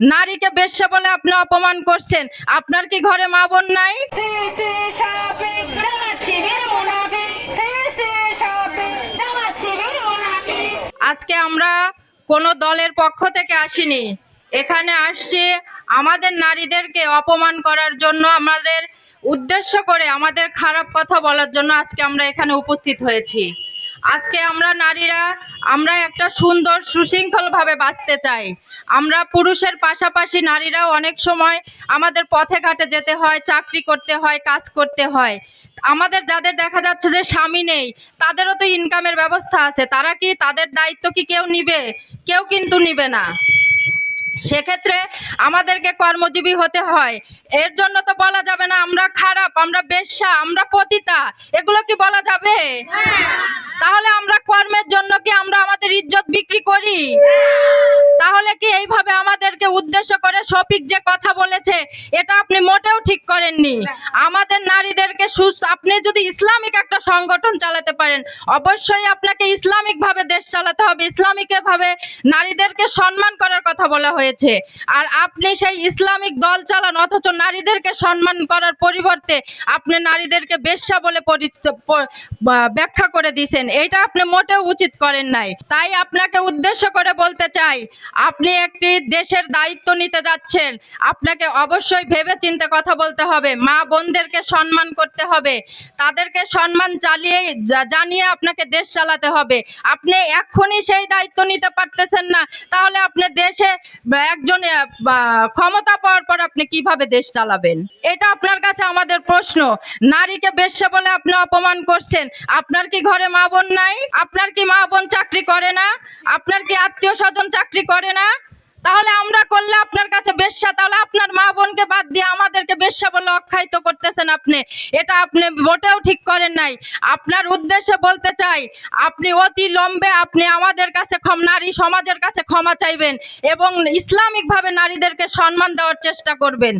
নারীকে বেশ্যা বলে আপনি অপমান করছেন। আপনার কি ঘরে মা বোন নাই? আজকে আমরা কোনো দলের পক্ষ থেকে আসিনি, এখানে আসছি আমাদের নারীদেরকে অপমান করার জন্য, আমাদের উদ্দেশ্য করে আমাদের খারাপ কথা বলার জন্য আজকে আমরা এখানে উপস্থিত হয়েছি। আজকে আমরা নারীরা আমরা একটা সুন্দর সুশৃঙ্খলভাবে বাঁচতে চাই। আমরা পুরুষের পাশাপাশি নারীরাও অনেক সময় আমাদের পথে ঘাটে যেতে হয়, চাকরি করতে হয়, কাজ করতে হয়। আমাদের যাদের দেখা যাচ্ছে যে স্বামী নেই, তাদেরও তো ইনকামের ব্যবস্থা আছে, তারা কি তাদের দায়িত্ব কি কেউ নিবে? কেউ কিন্তু নিবে না। সেক্ষেত্রে আমাদেরকে কর্মজীবী হতে হয়। এর জন্য তো বলা যাবে না আমরা খারাপ, আমরা বেশ্যা, আমরা পতিতা, এগুলো কি বলা যাবে? তাহলে আমরা কর্মের জন্য কি আমরা আমাদের ইজ্জত বিক্রি করি? তাহলে কি এইভাবে আমাদেরকে উদ্দেশ্য করে শফিক যে কথা বলেছে, এটা আপনি মোটেও ঠিক করেননি। আমাদের নারীদেরকে আপনি যদি ইসলামিক একটা সংগঠন চালাতে পারেন, অবশ্যই আপনাকে ইসলামিক ভাবে দেশ চালাতে হবে, ইসলামিক ভাবে নারীদেরকে সম্মান করার কথা বলা হয়েছে। আর আপনি সেই ইসলামিক দল চালান, অথচ নারীদেরকে সম্মান করার পরিবর্তে আপনি নারীদেরকে বেশ্যা বলে ব্যাখ্যা করে দিয়েছেন। এটা আপনি মোটেও উচিত করেন নাই। তাই আপনাকে উদ্দেশ্য করে বলতে চাই, আপনি একটি দেশের দায়িত্ব নিতে যাচ্ছেন, আপনাকে অবশ্যই ভেবে চিন্তে কথা বলতে হবে। মা বোনদেরকে সম্মান করতে হবে, তাদেরকে সম্মান জানিয়ে আপনাকে দেশ চালাতে হবে। আপনি এখনই সেই দায়িত্ব নিতে পারতেছেন না, তাহলে আপনি দেশে একজন ক্ষমতা পাওয়ার পর আপনি কিভাবে দেশ চালাবেন? এটা আপনার কাছে আমাদের প্রশ্ন। নারীকে বেশ্যা বলে আপনি অপমান করছেন। আপনার কি ঘরে মা বোন নাই? আপনার কি মা বোন চাকরি করে না? আপনার কি আত্মীয় স্বজন চাকরি করে না? তাহলে আমরা করলে আপনার কাছে বেশ্যা, তাহলে আপনার মা বোনকে বাদ দিয়ে আমাদেরকে বেশ্যা বলে আখ্যায়িত করতেছেন আপনি। এটা আপনি মোটেও ঠিক করেন নাই। আপনার উদ্দেশ্যে বলতে চাই, আপনি অতি লম্বে আপনি আমাদের কাছে নারী সমাজের কাছে ক্ষমা চাইবেন এবং ইসলামিকভাবে নারীদেরকে সম্মান দেওয়ার চেষ্টা করবেন।